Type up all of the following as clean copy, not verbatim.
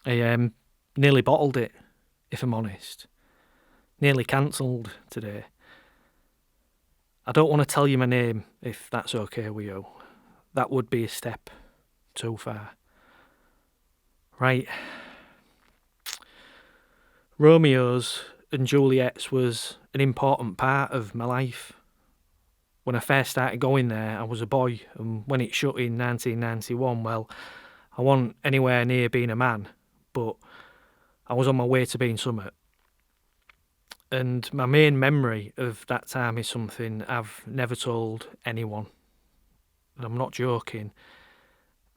I nearly bottled it, if I'm honest. Nearly cancelled today. I don't want to tell you my name, if that's okay with you. That would be a step too far. Right. Romeo's and Juliet's was an important part of my life. When I first started going there, I was a boy, and when it shut in 1991, well, I wasn't anywhere near being a man, but I was on my way to being something. And my main memory of that time is something I've never told anyone. And I'm not joking.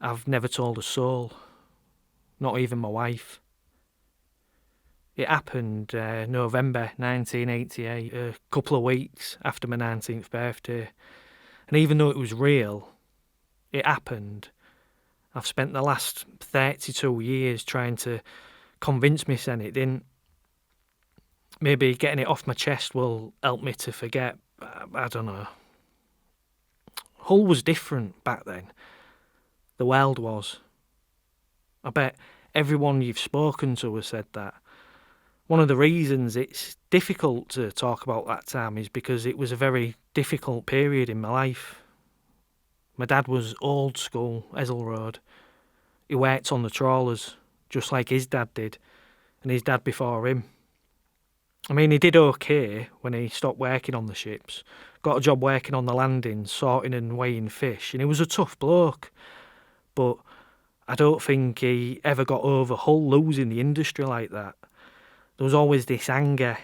I've never told a soul, not even my wife. It happened November 1988, a couple of weeks after my 19th birthday. And even though it was real, it happened. I've spent the last 32 years trying to convince myself it didn't. Maybe getting it off my chest will help me to forget. I don't know. Hull was different back then. The world was. I bet everyone you've spoken to has said that. One of the reasons it's difficult to talk about that time is because it was a very difficult period in my life. My dad was old school, Ezel Road. He worked on the trawlers, just like his dad did, and his dad before him. I mean, he did okay when he stopped working on the ships. Got a job working on the landings, sorting and weighing fish, and he was a tough bloke. But I don't think he ever got over Hull losing the industry like that. There was always this anger,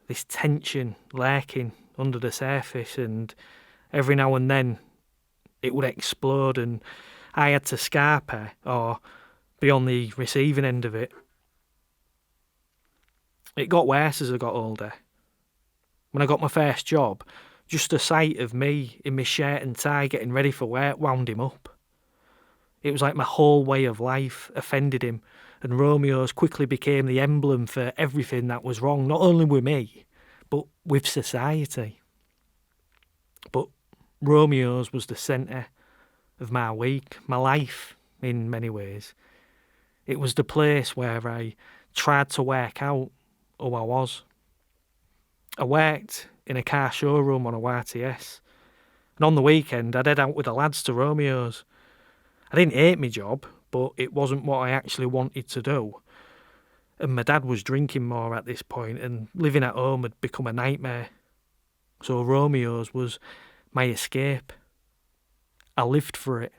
this tension lurking under the surface, and every now and then it would explode and I had to scarp her or be on the receiving end of it. It got worse as I got older. When I got my first job, just the sight of me in my shirt and tie getting ready for work wound him up. It was like my whole way of life offended him, and Romeo's quickly became the emblem for everything that was wrong, not only with me, but with society. But Romeo's was the centre of my week, my life, in many ways. It was the place where I tried to work out who I was. I worked in a car showroom on a YTS, and on the weekend I'd head out with the lads to Romeo's. I didn't hate my job, but it wasn't what I actually wanted to do. And my dad was drinking more at this point, and living at home had become a nightmare. So Romeo's was my escape. I lived for it.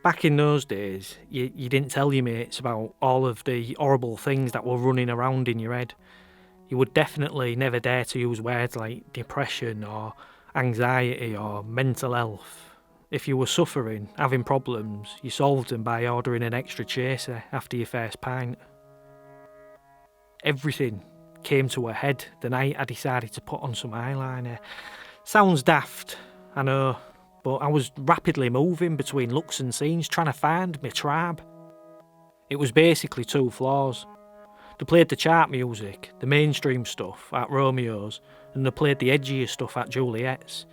Back in those days, you didn't tell your mates about all of the horrible things that were running around in your head. You would definitely never dare to use words like depression or anxiety or mental health. If you were suffering, having problems, you solved them by ordering an extra chaser after your first pint. Everything came to a head the night I decided to put on some eyeliner. Sounds daft, I know, but I was rapidly moving between looks and scenes trying to find my tribe. It was basically two floors. They played the chart music, the mainstream stuff at Romeo's, and they played the edgier stuff at Juliet's.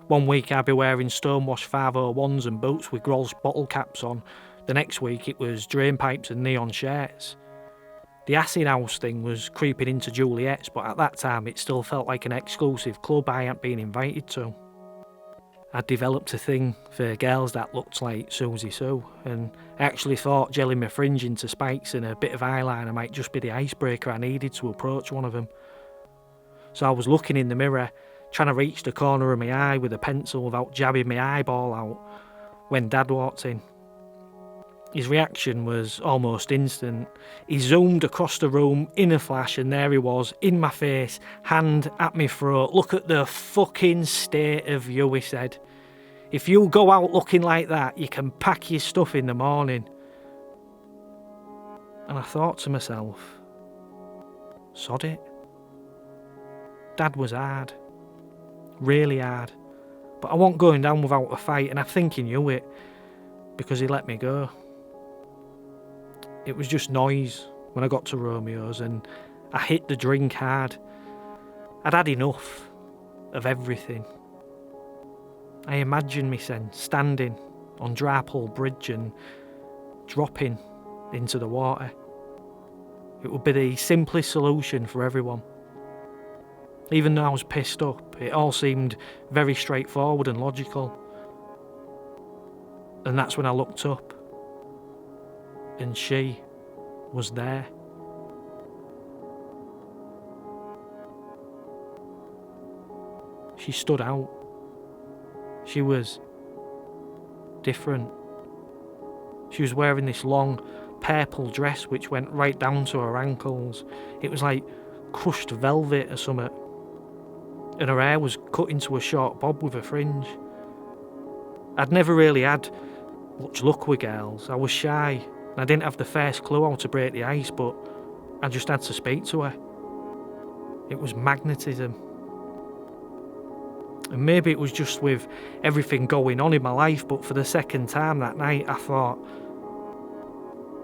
One week I'd be wearing Stonewashed 501s and boots with Grolsch bottle caps on. The next week it was drain pipes and neon shirts. The acid house thing was creeping into Juliet's, but at that time it still felt like an exclusive club I hadn't been invited to. I'd developed a thing for girls that looked like Susie Sue, and I actually thought gelling my fringe into spikes and a bit of eyeliner might just be the icebreaker I needed to approach one of them. So I was looking in the mirror, trying to reach the corner of my eye with a pencil without jabbing my eyeball out, when Dad walked in. His reaction was almost instant. He zoomed across the room in a flash, and there he was, in my face, hand at my throat. "Look at the fucking state of you," he said. "If you go out looking like that, you can pack your stuff in the morning." And I thought to myself, sod it. Dad was hard. Really hard. But I wasn't going down without a fight, and I think he knew it, because he let me go. It was just noise when I got to Romeo's, and I hit the drink hard. I'd had enough of everything. I imagined me then standing on Drapole Bridge and dropping into the water. It would be the simplest solution for everyone. Even though I was pissed up, it all seemed very straightforward and logical. And that's when I looked up, and she was there. She stood out. She was different. She was wearing this long purple dress which went right down to her ankles. It was like crushed velvet or something. And her hair was cut into a short bob with a fringe. I'd never really had much luck with girls. I was shy, and I didn't have the first clue how to break the ice, but I just had to speak to her. It was magnetism. And maybe it was just with everything going on in my life, but for the second time that night I thought,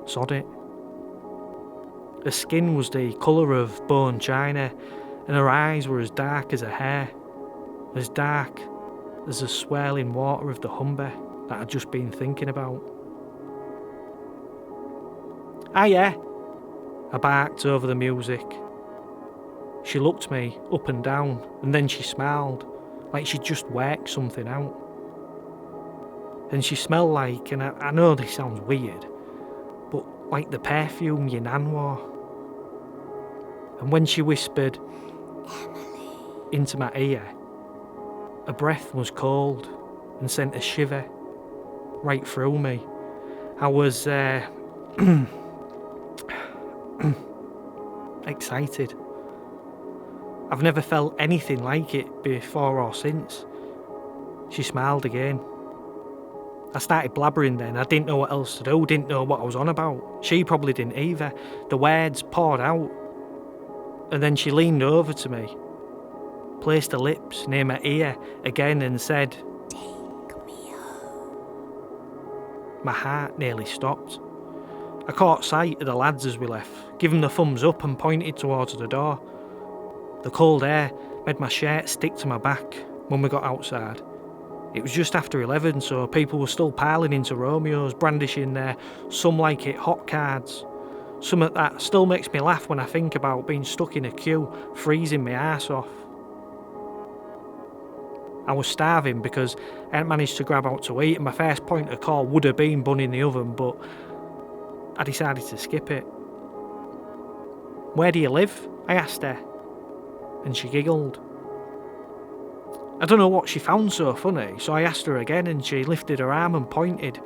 sod it. Her skin was the colour of bone china, and her eyes were as dark as her hair, as dark as the swirling water of the Humber that I'd just been thinking about. "Hiya," I barked over the music. She looked me up and down, and then she smiled, like she'd just worked something out. And she smelled like, and I know this sounds weird, but like the perfume your nan wore. And when she whispered, "Emily," into my ear, her breath was cold and sent a shiver right through me. I was excited. I've never felt anything like it before or since. She smiled again. I started blabbering then. I didn't know what else to do, didn't know what I was on about. She probably didn't either. The words poured out. And then she leaned over to me, placed her lips near my ear again and said, "Take me home." My heart nearly stopped. I caught sight of the lads as we left, gave them the thumbs up and pointed towards the door. The cold air made my shirt stick to my back when we got outside. It was just after 11, so people were still piling into Romeo's, brandishing their some like it hot cards. Something that still makes me laugh when I think about being stuck in a queue, freezing my arse off. I was starving because I hadn't managed to grab out to eat, and my first point of call would have been bun in the oven, but I decided to skip it. "Where do you live?" I asked her, and she giggled. I don't know what she found so funny, so I asked her again and she lifted her arm and pointed.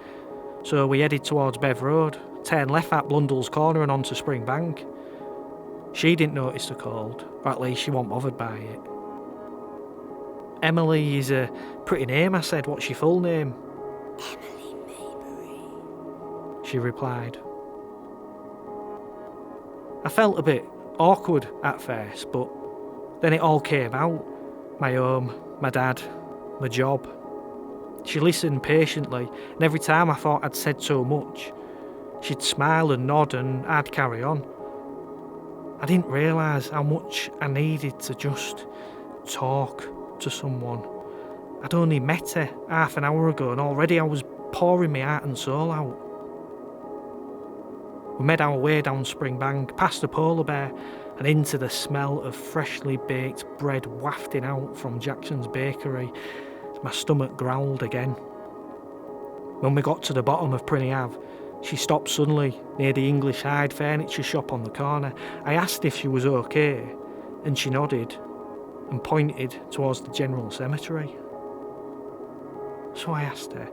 So we headed towards Bev Road, turned left at Blundell's Corner and onto Springbank. She didn't notice the cold, or at least she wasn't bothered by it. "Emily is a pretty name," I said. "What's your full name?" "Emily Maybury," she replied. I felt a bit awkward at first, but then it all came out. My home, my dad, my job. She listened patiently, and every time I thought I'd said too much, she'd smile and nod and I'd carry on. I didn't realise how much I needed to just talk to someone. I'd only met her half an hour ago and already I was pouring my heart and soul out. We made our way down Springbank, past the polar bear, and into the smell of freshly baked bread wafting out from Jackson's bakery. My stomach growled again. When we got to the bottom of Prinny Ave, she stopped suddenly near the English Hyde furniture shop on the corner. I asked if she was okay, and she nodded and pointed towards the general cemetery. So I asked her,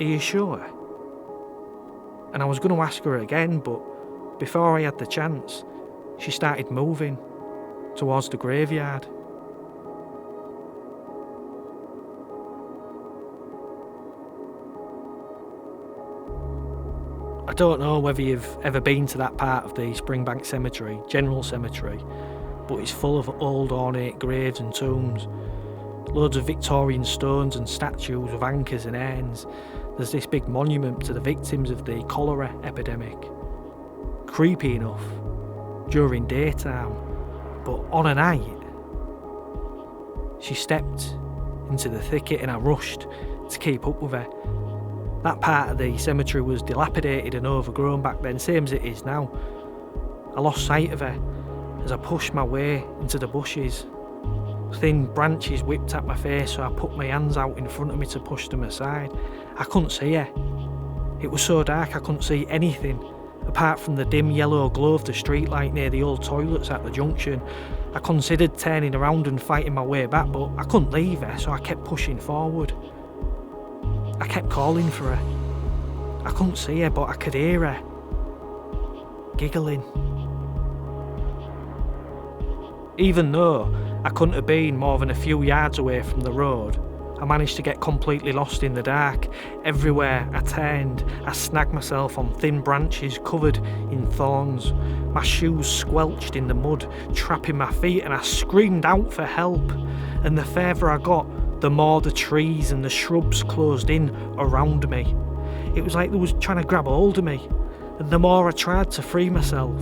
"Are you sure?" And I was going to ask her again, but before I had the chance, she started moving towards the graveyard. I don't know whether you've ever been to that part of the Springbank Cemetery, General Cemetery, but it's full of old ornate graves and tombs. Loads of Victorian stones and statues with anchors and urns. There's this big monument to the victims of the cholera epidemic. Creepy enough during daytime, but on a night, she stepped into the thicket and I rushed to keep up with her. That part of the cemetery was dilapidated and overgrown back then, same as it is now. I lost sight of her as I pushed my way into the bushes. Thin branches whipped at my face, so I put my hands out in front of me to push them aside. I couldn't see her. It was so dark I couldn't see anything, apart from the dim yellow glow of the streetlight near the old toilets at the junction. I considered turning around and fighting my way back, but I couldn't leave her, so I kept pushing forward. I kept calling for her. I couldn't see her, but I could hear her giggling. Even though I couldn't have been more than a few yards away from the road, I managed to get completely lost in the dark. Everywhere I turned, I snagged myself on thin branches covered in thorns. My shoes squelched in the mud, trapping my feet, and I screamed out for help. And the further I got, the more the trees and the shrubs closed in around me. It was like they was trying to grab hold of me. And the more I tried to free myself,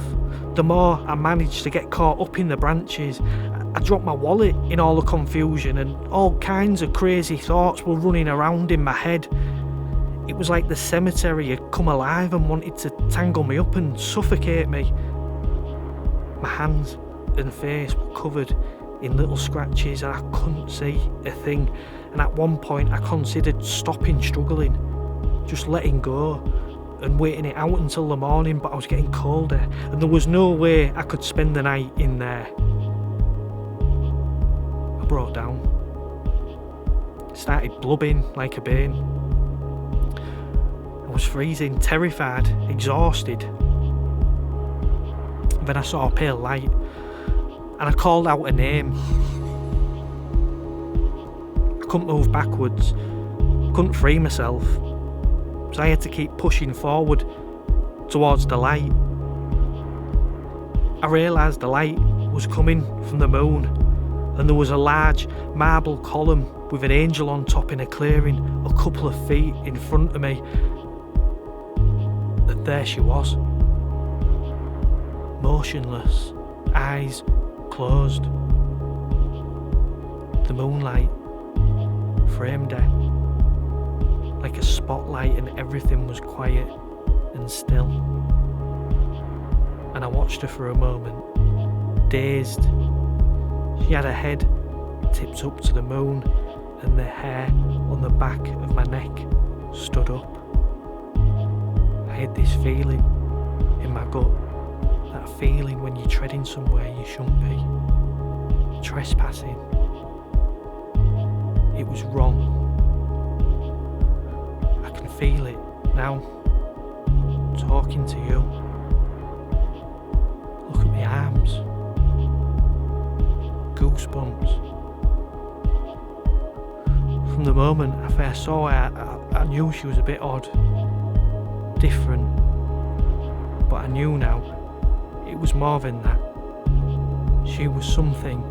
the more I managed to get caught up in the branches. I dropped my wallet in all the confusion, and all kinds of crazy thoughts were running around in my head. It was like the cemetery had come alive and wanted to tangle me up and suffocate me. My hands and face were covered in little scratches and I couldn't see a thing. And at one point I considered stopping struggling, just letting go and waiting it out until the morning, but I was getting colder and there was no way I could spend the night in there. I broke down, started blubbing like a bairn. I was freezing, terrified, exhausted. And then I saw a pale light and I called out a name. I couldn't move backwards, couldn't free myself, so I had to keep pushing forward towards the light. I realised the light was coming from the moon, and there was a large marble column with an angel on top in a clearing a couple of feet in front of me. And there she was, motionless, eyes closed. The moonlight framed her like a spotlight and everything was quiet and still. And I watched her for a moment, dazed. She had her head tipped up to the moon and the hair on the back of my neck stood up. I had this feeling in my gut, that feeling when you're treading somewhere you shouldn't be, trespassing. It was wrong. I can feel it now, talking to you. Look at my arms, goosebumps. From the moment I first saw her, I knew she was a bit odd, different, but I knew now it was more than that. She was something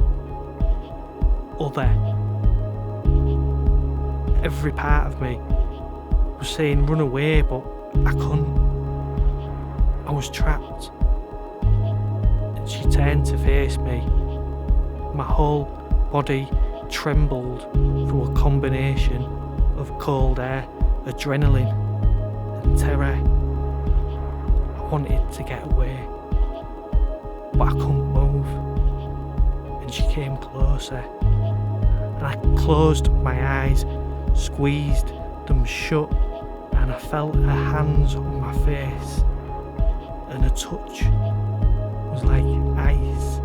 other. Every part of me was saying run away, but I couldn't. I was trapped. And she turned to face me. My whole body trembled through a combination of cold air, adrenaline and terror. I wanted to get away, but I couldn't move. And she came closer, and I closed my eyes, squeezed them shut, and I felt her hands on my face, and her touch was like ice.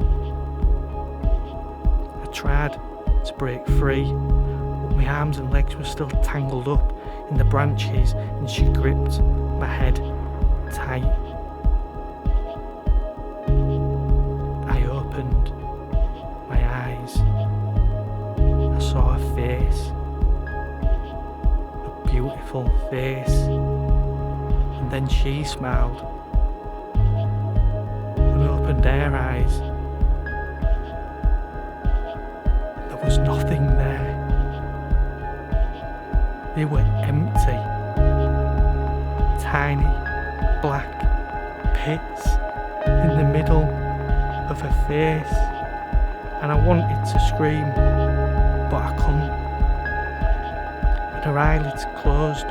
I tried to break free, but my arms and legs were still tangled up in the branches, and she gripped my head tight. I opened my eyes. I saw her face, a beautiful face, and then she smiled and opened her eyes. There was nothing there. They were empty. Tiny black pits in the middle of her face, and I wanted to scream, but I couldn't. And her eyelids closed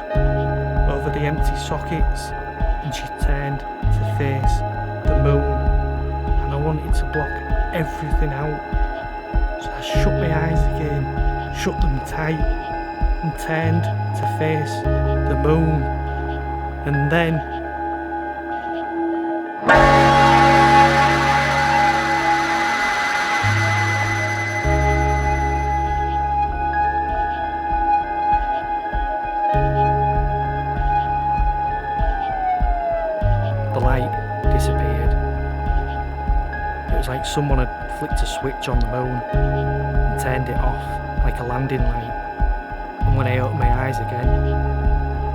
over the empty sockets, and she turned to face the moon, and I wanted to block everything out. So I shut my eyes again, shut them tight, and turned to face the moon. And then the light disappeared. It was like someone had flicked a switch on the moon and turned it off like a landing light. And when I opened my eyes again,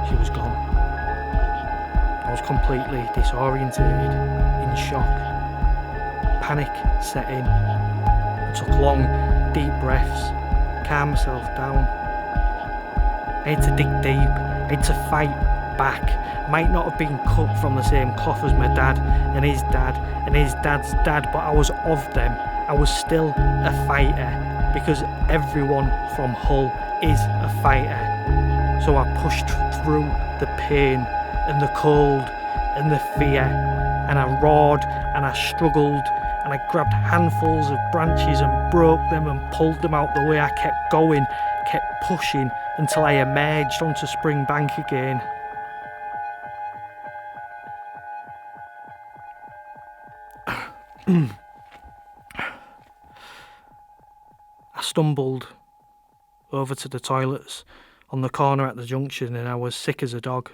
she was gone. I was completely disorientated, in shock. Panic set in. I took long, deep breaths, calm myself down. I had to dig deep, I had to fight back. I might not have been cut from the same cloth as my dad and his dad and his dad's dad, but I was of them. I was still a fighter, because everyone from Hull is a fighter. So I pushed through the pain and the cold and the fear, and I roared and I struggled, and I grabbed handfuls of branches and broke them and pulled them out the way. I kept going, kept pushing until I emerged onto Springbank again. I stumbled over to the toilets on the corner at the junction, and I was sick as a dog.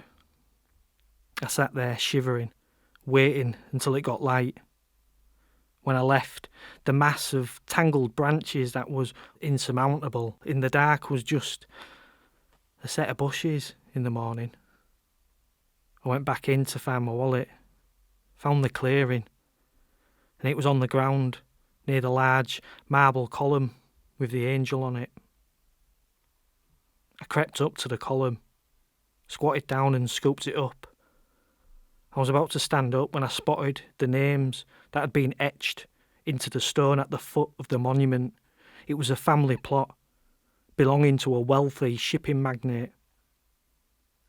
I sat there shivering, waiting until it got light. When I left, the mass of tangled branches that was insurmountable in the dark was just a set of bushes in the morning. I went back in to find my wallet, found the clearing, and it was on the ground near the large marble column with the angel on it. I crept up to the column, squatted down and scooped it up. I was about to stand up when I spotted the names that had been etched into the stone at the foot of the monument. It was a family plot belonging to a wealthy shipping magnate.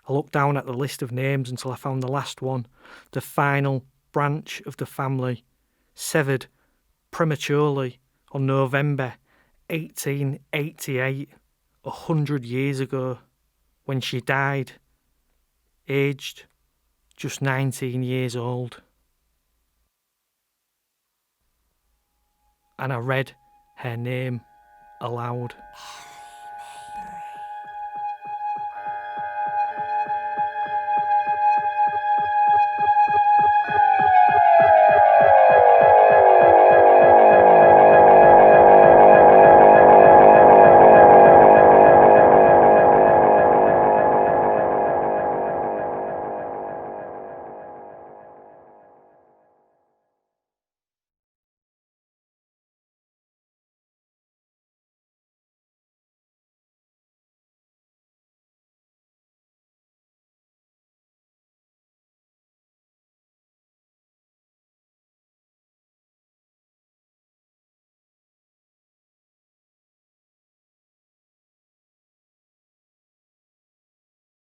I looked down at the list of names until I found the last one, the final branch of the family, severed prematurely on November 1888, 100 years ago, when she died, aged just 19 years old. And I read her name aloud.